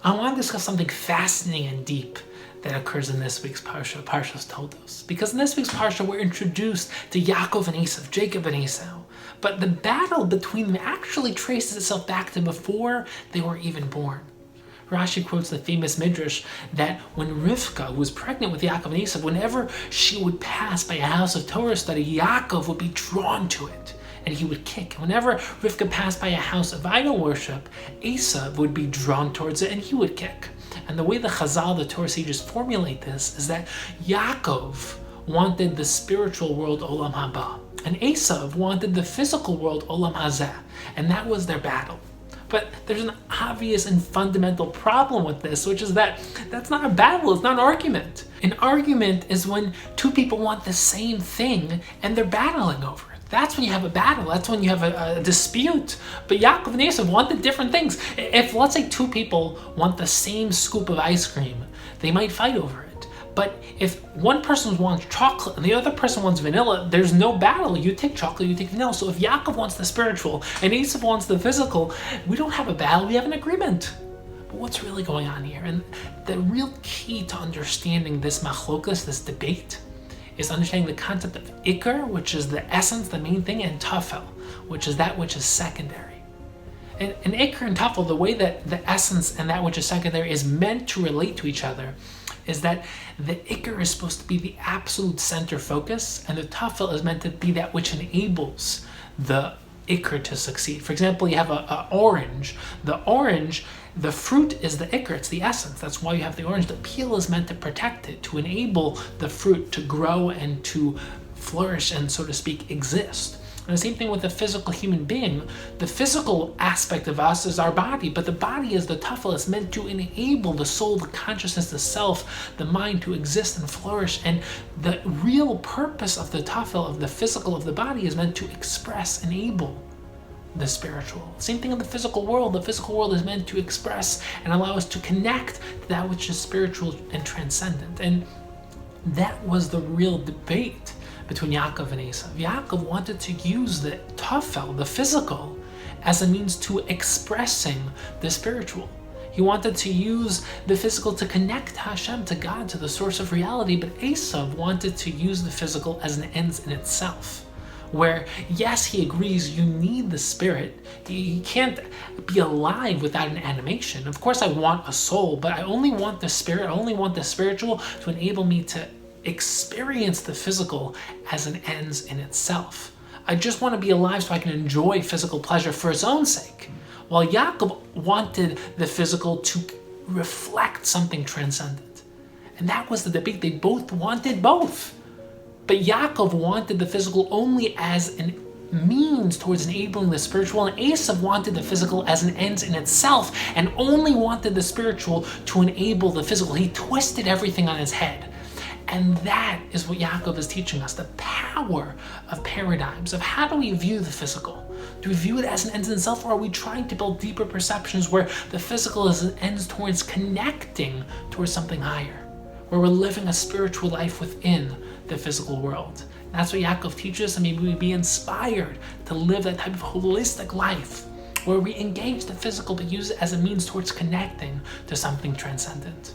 I want to discuss something fascinating and deep that occurs in this week's Parsha, Parshat Toldot. Because in this week's Parsha, we're introduced to Yaakov and Esav, Jacob and Esau. But the battle between them actually traces itself back to before they were even born. Rashi quotes the famous midrash that when Rivka, who was pregnant with Yaakov and Esav, whenever she would pass by a house of Torah study, Yaakov would be drawn to it, and he would kick. Whenever Rivka passed by a house of idol worship, Esav would be drawn towards it, and he would kick. And the way the Chazal, the Torah sages, formulate this is that Yaakov wanted the spiritual world Olam Haba, and Esav wanted the physical world Olam Hazeh, and that was their battle. But there's an obvious and fundamental problem with this, which is that that's not a battle, it's not an argument. An argument is when two people want the same thing and they're battling over it. That's when you have a battle, that's when you have a dispute. But Yaakov and Esav wanted different things. If, let's say, two people want the same scoop of ice cream, they might fight over it. But if one person wants chocolate and the other person wants vanilla, there's no battle. You take chocolate, you take vanilla. So if Yaakov wants the spiritual and Esav wants the physical, we don't have a battle, we have an agreement. But what's really going on here? And the real key to understanding this machlokas, this debate, is understanding the concept of ikar, which is the essence, the main thing, and tafel, which is that which is secondary. And ikar and tafel, the way that the essence and that which is secondary is meant to relate to each other, is that the ikar is supposed to be the absolute center focus, and the tafel is meant to be that which enables the ikar to succeed. For example, you have an orange. The orange, the fruit is the ikar, it's the essence. That's why you have the orange. The peel is meant to protect it, to enable the fruit to grow and to flourish and, so to speak, exist. And the same thing with the physical human being. The physical aspect of us is our body, but the body is the tafel. It's meant to enable the soul, the consciousness, the self, the mind to exist and flourish. And the real purpose of the tafel, of the physical of the body, is meant to express, enable the spiritual. Same thing in the physical world. The physical world is meant to express and allow us to connect to that which is spiritual and transcendent. And that was the real debate between Yaakov and Esav. Yaakov wanted to use the tafel, the physical, as a means to expressing the spiritual. He wanted to use the physical to connect to Hashem, to God, to the source of reality, but Esav wanted to use the physical as an end in itself, where, yes, he agrees you need the spirit. You can't be alive without an animation. Of course, I want a soul, but I only want the spirit, I only want the spiritual to enable me to experience the physical as an ends in itself. I just want to be alive so I can enjoy physical pleasure for its own sake. While Yaakov wanted the physical to reflect something transcendent. And that was the debate. They both wanted both. But Yaakov wanted the physical only as a means towards enabling the spiritual, and Esav wanted the physical as an end in itself and only wanted the spiritual to enable the physical. He twisted everything on his head. And that is what Yaakov is teaching us, the power of paradigms, of how do we view the physical? Do we view it as an end in itself, or are we trying to build deeper perceptions where the physical is an end towards connecting towards something higher, where we're living a spiritual life within the physical world? And that's what Yaakov teaches, and maybe we be inspired to live that type of holistic life, where we engage the physical but use it as a means towards connecting to something transcendent.